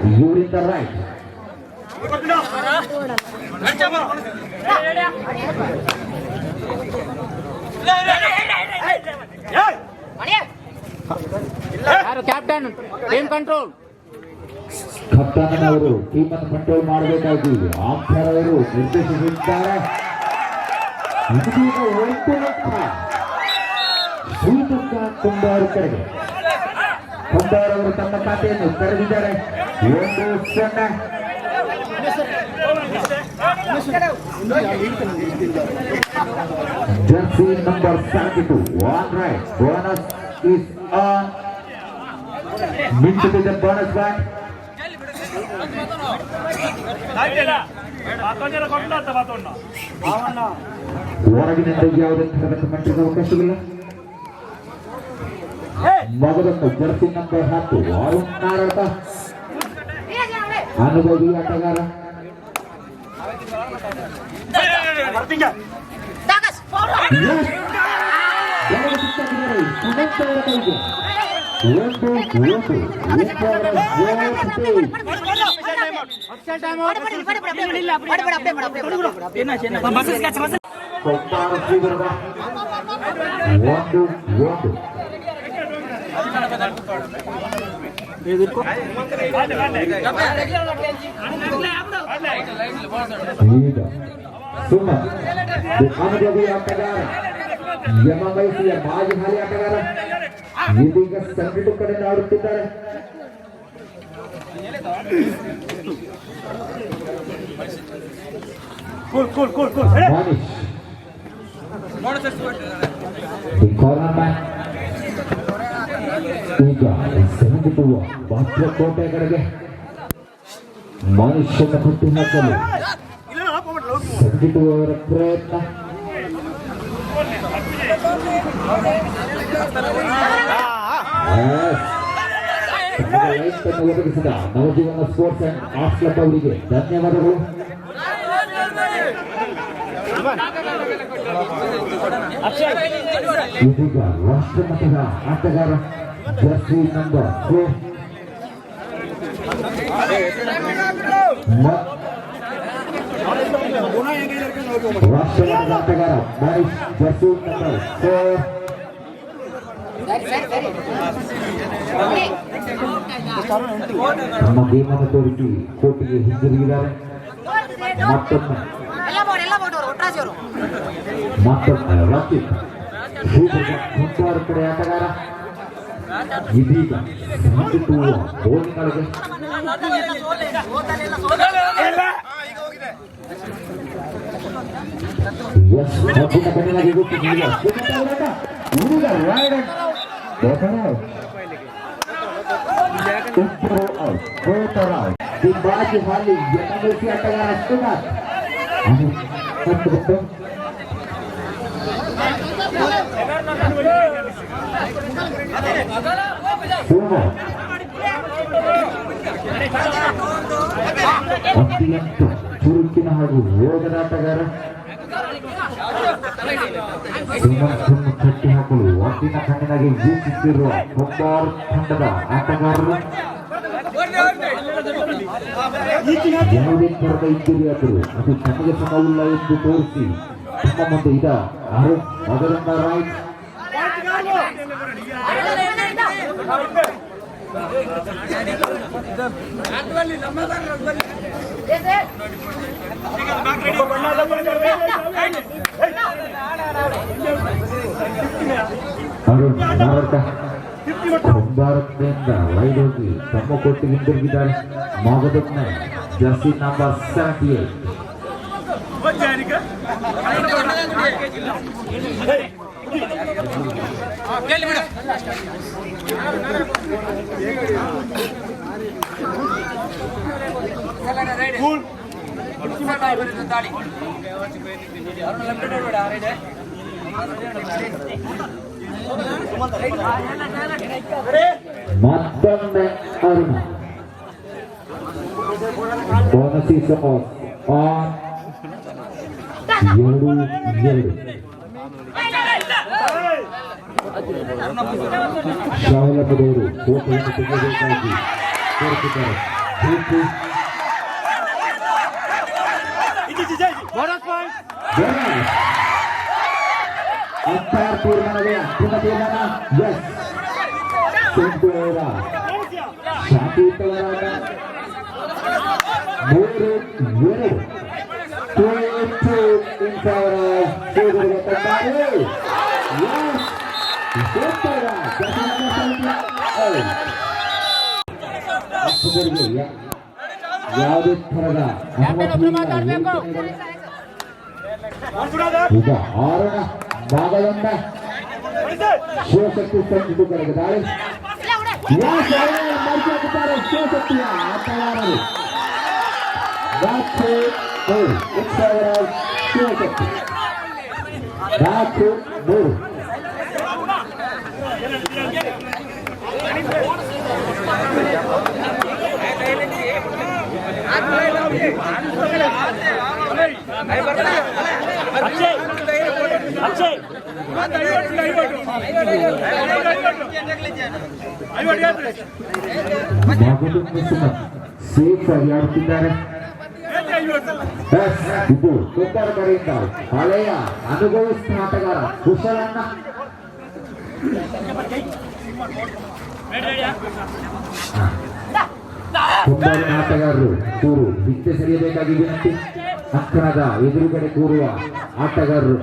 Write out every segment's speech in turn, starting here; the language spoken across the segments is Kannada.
You in the right. Captain team control. Kaptan ಅವರು ಟೀಮ್ ಅನ್ನು ಕಂಟ್ರೋಲ್ ಮಾಡಬೇಕಾಗಿ ಆಂಪೈರ್ ಅವರು ನಿರ್ದೇಶಿಸಿದ್ದಾರೆ. ಇದೀಗ ಒಂದು ಲಕ್ಷ ಶ್ರೀಮಂತ ಕುಂಬಾರ ಕಡೆಗೆ ಕುಂಬಾರ್ ಅವರು ತಮ್ಮ ಖಾತೆಯನ್ನು ತೆರೆದಿದ್ದಾರೆ. 1-0. Jersey number 72, one right. Bonus is on. Meant to be the bonus back. ಹೊರಗಿನಿಂದ ಯಾವುದೇ ತರಹದ ಕಮೆಂಟ್ಗೆ ಅವಕಾಶವಿಲ್ಲ. ಮೊದಲನ್ನು ಜರ್ಸಿ ನಂಬರ್ 10 ಅರುಣ್ ನಾರಾಯಣ, ಅನುಭವಿ ಆಟಗಾರ. ಅನುಭವಿ ಆಟಗಾರ, ಯಮವಯಸ್ಸಿಯ ಮಾಜಿ ಹಾಲಿ ಆಟಗಾರ, ಇದೀಗ ಸಂಘಟು ಕಡೆ ಆಡುತ್ತಿದ್ದಾರೆ. ಈಗ ಸಂಘಟುವ ಬಾತ್ರಕೋಟೆ ಕಡೆಗೆ ಮನುಷ್ಯನ ಹುಟ್ಟು ಹಾಕಲು ಸಂಘಟುವವರ ಪ್ರಯತ್ನ. ಒದಗಿಸಿದ Navajeevan sports and arts club ಅವರಿಗೆ ಧನ್ಯವಾದಗಳು. ಇದೀಗ ರಾಷ್ಟ್ರಮಟ್ಟದ ಆಟಗಾರ ಜರ್ಸಿ ನಂಬರ್ 4 ರಾಷ್ಟ್ರಮಟ್ಟದ ಆಟಗಾರ ಮನೀಶ್, ಜರ್ಸಿ ನಂಬರ್ 4. ನಮ್ಮ ಗೇಮನ್ನು ತೋರಿಸಿ ಕೋರ್ಟಿಗೆ ಹಿಂದಿರುಗಿದ್ದಾರೆ. ಮತ್ತೊಮ್ಮೆ ರಕ್ಷಿತ್ ಕುಂಬಾರ ಕಡೆ ಆಟಗಾರ. ಇದೀಗ ಸಂಘಟುವ ಬೋಲಿಗಳಿಗೆ ಬಾಜಿ ಹಾಲಿ ಯಮವಯಸ್ಸಿ ಆಟಗಾರ ಸುಮಾರ್ ಅತ್ಯಂತ ಚುರುಕಿನ ಹಾಗೂ ವೇಗದ ಆಟಗಾರ. ಕಟ್ಟಿ ಹಾಕಲು ಒಟ್ಟಿನ ಕಣ್ಣಿನಾಗಿ ವೀಕ್ಷಿಸುತ್ತಿರುವ ಕುಂಬಾರ್ ತಂಡದ ಆಟಗಾರರು ಯಾವುದೇ ತರದ ಇಂಜುರಿಯಾದರೂ ಅದು ತಮಗೆ ಸಮವಿಲ್ಲ ಎಂದು ತೋರಿಸಿ ತಮ್ಮ ಮುಂದೆ ಇದ ಅರುಣ್ ಅದರಿಂದ ರೈಟ್. ಅರುಣ್ ನಾರಾಯಣ ಕುಂಬಾರದಿಂದ ವೈಡ್ ಹೋಗಿ ತಮ್ಮ ಕೊಟ್ಟಿಗೆ ಹಿಂದಿರುಗಿದ್ದಾರೆ. ಮೊದಲನೇ ಜರ್ಸಿ ನಂಬರ್ 78. ಮತ್ತೊಮ್ಮೆ ಅರುಣ. Bonus is on 2-2. ಶಾವಲಪದವರು ಕೋಟೆಯನ್ನು ತೆಗೆಯಬೇಕಾಗಿ ಕೋರುತ್ತಿದ್ದಾರೆ. Bonus point. अंपायर ತೀರ್ಮಾನವೇ ಅಂತಿಮ ತೀರ್ಮಾನ. ಎಸ್, ಶಾಂತಿಯುತವಾದ 3-2 2-2 in favor of Sudhir Tambari. Yes, ಯಾವುದೇ ಥರದ ಈಗ 6ರ ಭಾಗವನ್ನ ಶಿವಶಕ್ತಿ ಸಂಘದ ಕಡೆಗೆ ದಾಳಿ. ಮಾಡಿಸುತ್ತಾರೆ ಶಿವಶಕ್ತಿಯ ಆಟಗಾರರು. 4-3 ಶಿವಶಕ್ತಿ 4-3. ಸೇಫ್ ಆಗಿ ಆಡುತ್ತಿದ್ದಾರೆ. ಇದು ತುಪ್ಪರ ಕಡೆಯಿಂದ ಹಳೆಯ ಅನುಭವಿಸಿದ ಆಟಗಾರ ಕುಶಲನ್ನ ಕುಂಬಾರ ಆಟಗಾರರು ಕೂರು ಬಿತ್ತೆ ಸರಿಯಬೇಕಾಗಿ ವಿನಂತಿ. ಅಂಕಣದ ಎದುರುಗಡೆ ಕೂರುವ ಆಟಗಾರರು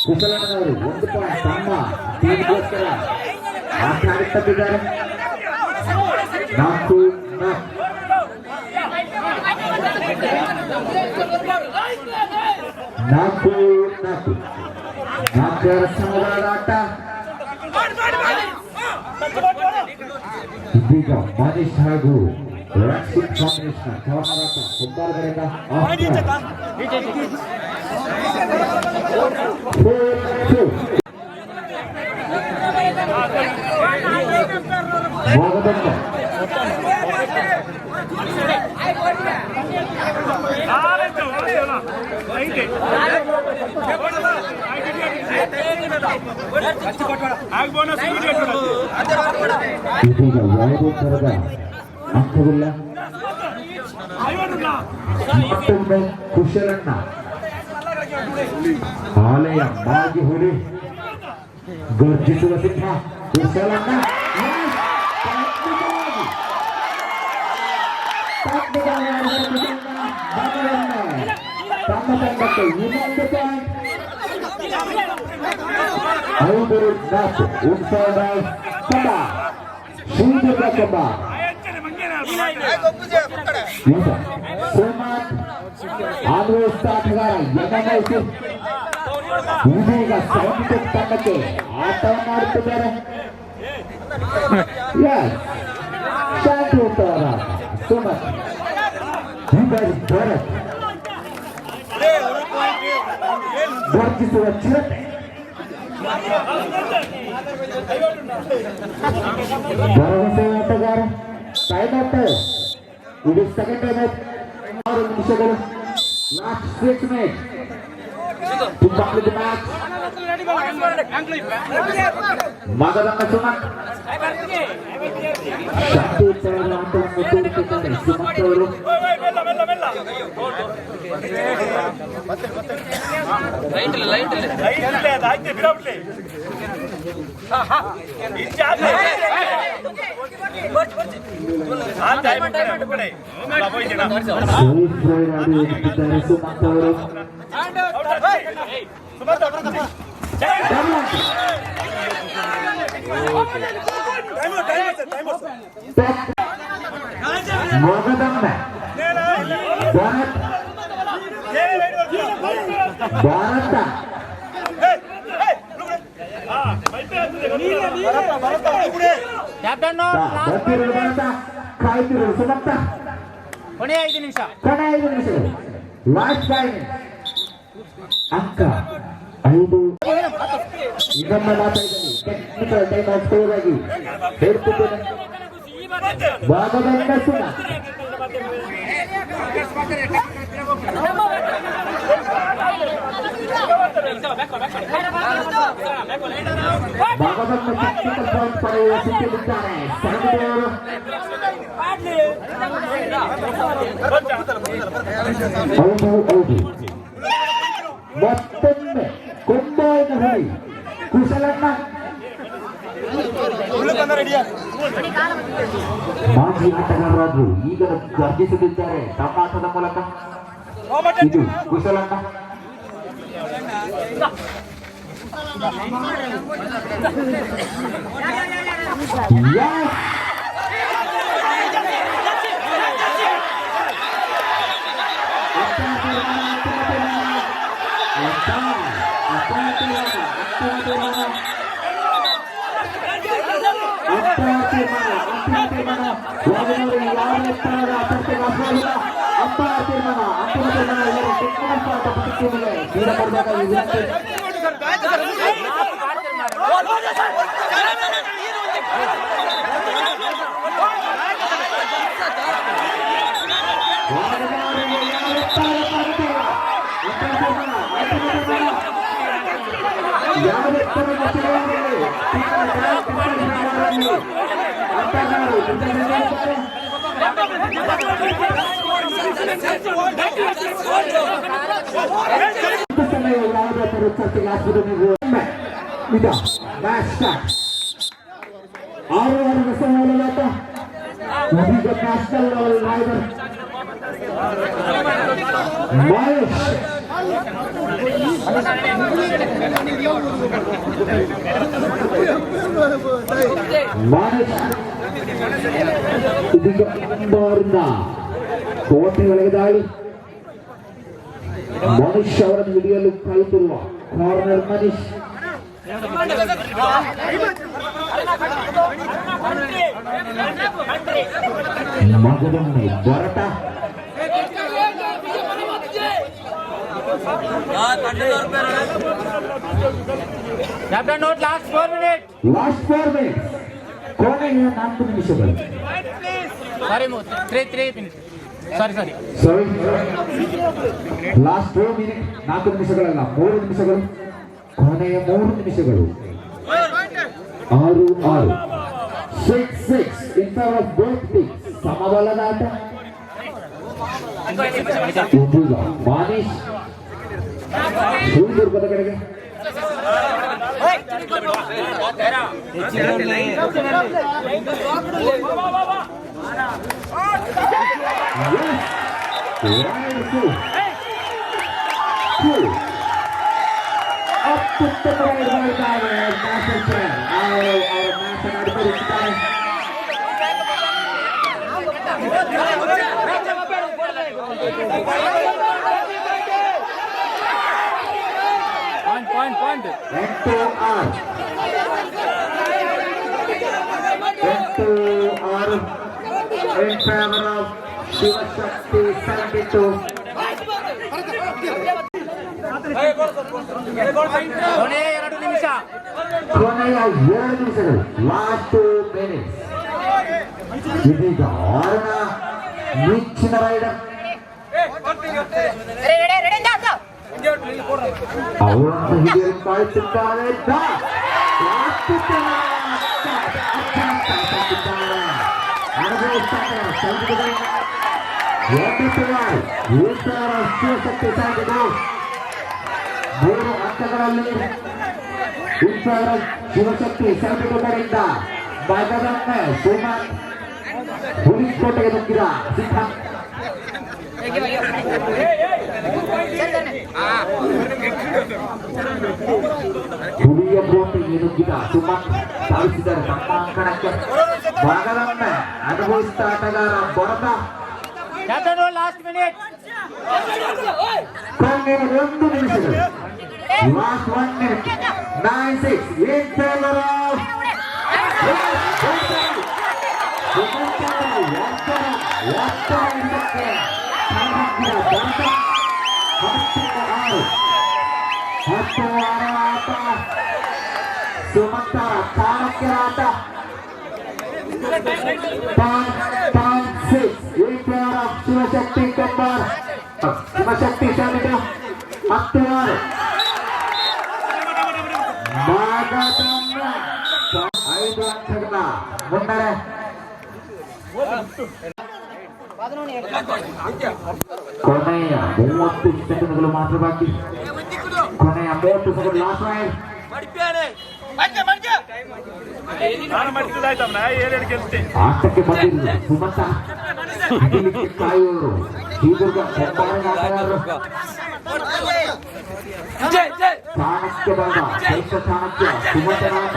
ಕುಶಲಣ್ಣನವರು 1 ಪಾಯಿಂಟ್ ತಮ್ಮ ಟೀಮ್ಗೋಸ್ಕರ ಆಟ ಆಡುತ್ತಿದ್ದಾರೆ. 4-4 4-4 ಸಮಬಲದ ಆಟ. ಇದೀಗ ಮನೀಶ್ ಹಾಗೂ ರಕ್ಷಿತ್ ಕಾಂಬಿನೇಷನ್ ಹೋರಾಟ. ಕುಂಬಾರ ಕಡೆಯಿಂದ ಇದೀಗ ಯಾವುದೇ ತರದ ಅಂಕವಿಲ್ಲ. ಮತ್ತೊಮ್ಮೆ ಕುಶಲಣ್ಣ ಆಲಯ ಬಾಗಿ ಹುಲಿ ಗರ್ಜಿಸುವ ಸಿಂಹ. ಕುಶಲಣ್ಣ ತಮ್ಮ ತಂಡಕ್ಕೆ ಇನ್ನೊಂದು ಪಾಯಿಂಟ್. 5-4 ಉತ್ಸವದ ಕಂಬ ಶ್ರೀದುರ್ಗ ಕಂಬ. ಸೋಮನಾಥ್ ಆಂಧ್ರಸ್ಥ ಆಟಗಾರ ಎನ್ಎಂಐಸಿ ಇದೀಗ ಸೈನಿಕ ತಂಡಕ್ಕೆ ಆಟವನ್ನಾಡುತ್ತಿದ್ದಾರೆ. ಶಾಂತಿಯುತವಾದ ಸೋಮನಾಥ್ ಭರತ್ ವರ್ಜಿಸುವ ಚಿರತೆ. ಭರವಸೆ ಆಟಗಾರ ಟೈಮ್ ಔಟ್. ಇದು ಸೆಕೆಂಡ್ ಟೈಮ್ ಔಟ್. 6 ನಿಮಿಷಗಳು. Last 6 minute to complete the match. ಮಗದಮ್ಮ ಸುಮಂತ್ ಶಾಂತಿಯುತವಾದ ಆಟವನ್ನು ತೋರುತ್ತಿದ್ದಾರೆ. ಸುಮಂತ್ ಅವರು ಸುಮಂತ್ ಅವರು ಮೊಗದಮ್ಮ ಭಾರತ ಕಾಯ್ತಿರು ಸುಮಂತ. ಕೊನೆ 5 ನಿಮಿಷ. ಕೊನೆ 5 ನಿಮಿಷಗಳು. ಲಾಸ್ಟ್ 5 ಅಂಕ 5. ಇದನ್ನ ಮಾತಾಡಿದಲ್ಲಿ ಟೆಕ್ನಿಕಲ್ ಟೈಮ್ ಔಟ್ ಹೋಗಿ ಹೇಳ್ತಿದ್ದೇನೆ. ಭಾಗದಿಂದ ಸುಮಂತ್ ಭಾಗವನ್ನು ಟೆಕ್ನಿಕಲ್ ಪಾಯಿಂಟ್ ಪಡೆಯುವ ಸ್ಥಿತಿಯಲ್ಲಿದ್ದಾರೆ ಸಂಘಟನೆಯವರು. ಹೌದು ಹೌದು, ಮತ್ತೊಮ್ಮೆ ಕೊಂಬಾಯಿನ ಹುಳಿ ಕುಶಲಣ್ಣ ಮಾಜಿ ಆಟಗಾರರಾದ್ರು ಈಗ ಗರ್ಜಿಸುತ್ತಿದ್ದಾರೆ ತಮ್ಮ ಆಟದ ಮೂಲಕ. ಇದು ಕುಶಲಣ್ಣ. Yes! ಕೋಟೆ ಒಳಗೆ ದಾಳಿ. ಮನುಷ್ಯ ಅವರನ್ನು ಹಿಡಿಯಲು ಕಾಯುತ್ತಿರುವ ಕಾರ್ನರ್ ಮನೀಶ್. ಮಗದೊಮ್ಮೆ ಬರಟ. Last 4 minutes. ಕೊನೆಯ 4 ನಿಮಿಷಗಳು. ಸಾರಿ ಲಾಸ್ಟ್ 4 ಮಿನಿಟ್, 4 ನಿಮಿಷಗಳಲ್ಲ 3 ನಿಮಿಷಗಳು. ಕೊನೆಯ 3 ನಿಮಿಷಗಳು. 6-6 6-6 in favor of both teams. ಸಮಬಲದ ಆಟ. ಇದೀಗ ಮಾನೀಶ್ ದುರ್ಗದ ಕಡೆಗೆ. In favor of Shivashakti 72. ಕೊನೆಯ 2 ನಿಮಿಷ. ಕೊನೆಯ 2 ನಿಮಿಷಗಳು. Last 2 minutes. ಇದೀಗ ಆರನ ಮಿಂಚಿನ ರೈಡರ್ ಅವರನ್ನು ಹಿಡಿಯಲು ಕಾಯುತ್ತಿದ್ದಾರೆ. ಶಿವಶಕ್ತಿ ಸಾಗಿದೆ 3 ಅಂಕಗಳಲ್ಲಿ. ಶಿವಶಕ್ತಿ ಸಂಘಟನೆ ಕಡೆಯಿಂದ ಭಾಗದೊಮ್ಮೆ ಸುಮನ್ ಹುಲಿಕೋಟೆಗೆ ನುಗ್ಗಿದ ಸಿದ್ಧಾಂತ್. ಹುಲಿಯ ಕೋಟೆಗೆ ನುಗ್ಗಿದ ಸುಮನ್ ಸಾಧಿಸಿದ್ದಾರೆ ತಮ್ಮ ಅಂಕಣಕ್ಕೆ. ಭಾಗದೊಮ್ಮೆ ಅನುಭವಿಸಿದ ಆಟಗಾರ ಬರದ. Last minute. ಕೊನೆಯ 1 ನಿಮಿಷಗಳು. Last 1 minute. 9-6 in favor of ಸುಮಂತರ ಚಾಣಕ್ಯರ ಆಟ. 5-6 in favor of Shivashakti Kambar. Shivashakti ಶಾಮಿಕ ಮತ್ತೆ ಯಾರು ಐದು ಅಂಕಗಳ ಮುನ್ನಡೆ. ಕೊನೆಯ 30 ಸೆಕೆಂಡ್ಗಳು ಮಾತ್ರ ಬಾಕಿ. ಕೊನೆಯ 30 ಸೆಕೆಂಡ್ ಲಾಸ್ಟ್ ರೈಡ್. ಆಟಕ್ಕೆ ಬಂದಿಲ್ಲ ಸುಮಂತ ಹಿಡಿಲಿಕ್ಕೆ ಕಾಯುವವರು ಶ್ರೀದುರ್ಗ ಹೆಬ್ಬಾಳಿನ ಆಟಗಾರರು. ಚಾಣಕ್ಯ ಬಲ ಕೆಲಸ ಚಾಣಕ್ಯ ಸುಮಂತನ ಆಟ.